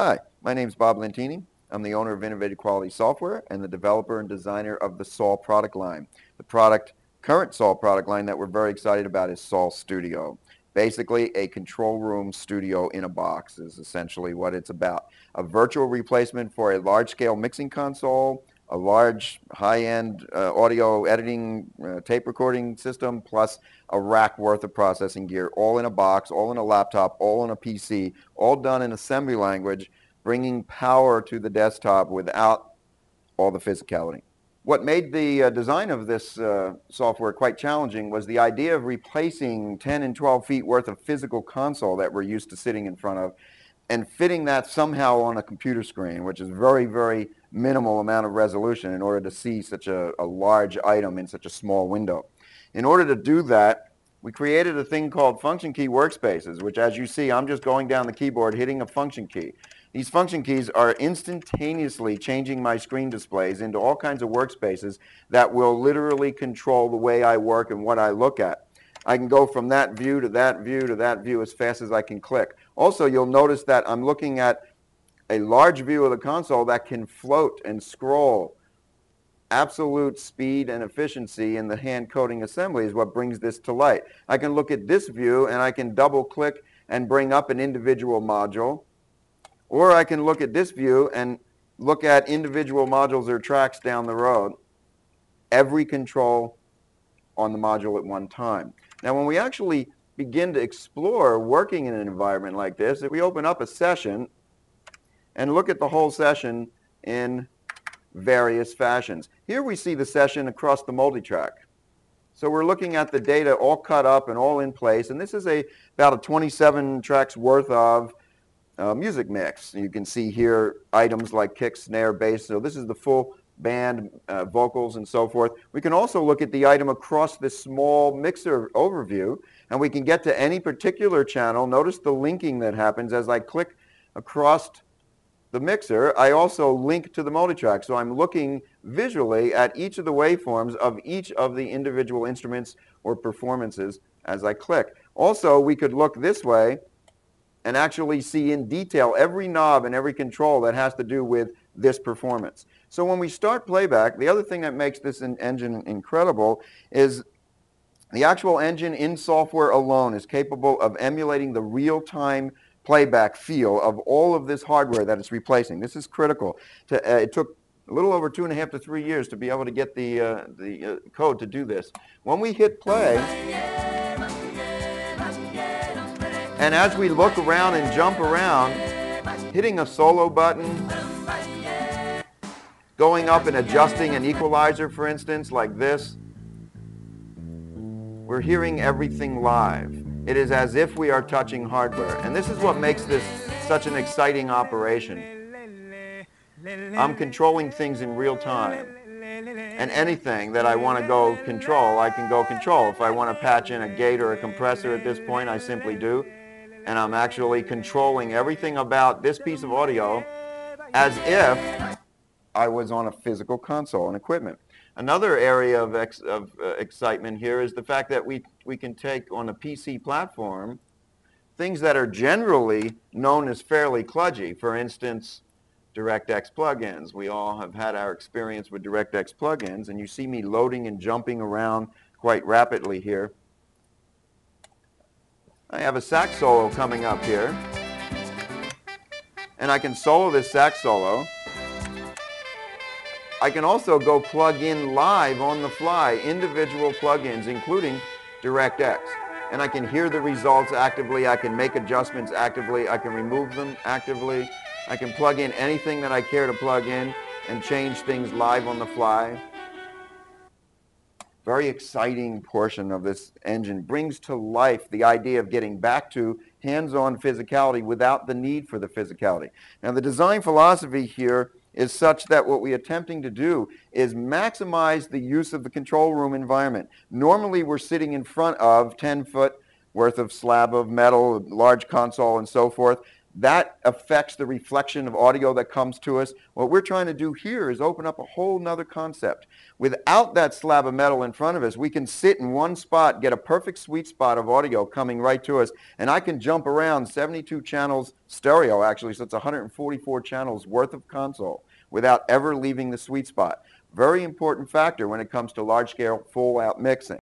Hi, my name is Bob Lentini. I'm the owner of Innovative Quality Software and the developer and designer of the Sol product line. The current Sol product line that we're very excited about is Sol Studio. Basically, a control room studio in a box is essentially what it's about. A virtual replacement for a large-scale mixing console, a large high-end audio editing tape recording system, plus a rack worth of processing gear, all in a box, all in a laptop, all in a PC, all done in assembly language, bringing power to the desktop without all the physicality. What made the design of this software quite challenging was the idea of replacing 10 and 12 feet worth of physical console that we're used to sitting in front of and fitting that somehow on a computer screen, which is very, very minimal amount of resolution in order to see such a large item in such a small window. In order to do that, we created a thing called function key workspaces, which, as you see, I'm just going down the keyboard hitting a function key. These function keys are instantaneously changing my screen displays into all kinds of workspaces that will literally control the way I work and what I look at. I can go from that view to that view to that view as fast as I can click. Also, you'll notice that I'm looking at a large view of the console that can float and scroll. Absolute speed and efficiency in the hand coding assembly is what brings this to light. I can look at this view and I can double click and bring up an individual module. Or I can look at this view and look at individual modules or tracks down the road. Every control on the module at one time. Now when we actually begin to explore working in an environment like this, if we open up a session and look at the whole session in various fashions. Here we see the session across the multitrack. So we're looking at the data all cut up and all in place, and this is about a 27 tracks worth of music mix. You can see here items like kick, snare, bass. So this is the full band, vocals, and so forth. We can also look at the item across this small mixer overview, and we can get to any particular channel. Notice the linking that happens as I click across the mixer. I also link to the multitrack, so I'm looking visually at each of the waveforms of each of the individual instruments or performances as I click. Also, we could look this way and actually see in detail every knob and every control that has to do with this performance. So when we start playback, the other thing that makes this engine incredible is the actual engine in software alone is capable of emulating the real-time playback feel of all of this hardware that it's replacing. This is critical. It took a little over 2.5 to 3 years to be able to get the code to do this. When we hit play, and as we look around and jump around, hitting a solo button, going up and adjusting an equalizer, for instance, like this, we're hearing everything live. It is as if we are touching hardware. And this is what makes this such an exciting operation. I'm controlling things in real time. And anything that I want to go control, I can go control. If I want to patch in a gate or a compressor at this point, I simply do. And I'm actually controlling everything about this piece of audio as if I was on a physical console and equipment. Another area of excitement here is the fact that we can take on a PC platform things that are generally known as fairly kludgy. For instance, DirectX plugins. We all have had our experience with DirectX plugins, and you see me loading and jumping around quite rapidly here. I have a sax solo coming up here, and I can solo this sax solo. I can also go plug in live on the fly individual plugins, including DirectX. And I can hear the results actively. I can make adjustments actively. I can remove them actively. I can plug in anything that I care to plug in and change things live on the fly. Very exciting portion of this engine brings to life the idea of getting back to hands-on physicality without the need for the physicality. Now the design philosophy here is such that what we're attempting to do is maximize the use of the control room environment. Normally we're sitting in front of 10-foot worth of slab of metal, large console and so forth. that affects the reflection of audio that comes to us. What we're trying to do here is open up a whole nother concept. Without that slab of metal in front of us, we can sit in one spot, get a perfect sweet spot of audio coming right to us, and I can jump around 72 channels stereo, actually, so it's 144 channels worth of console without ever leaving the sweet spot. Very important factor when it comes to large-scale full-out mixing.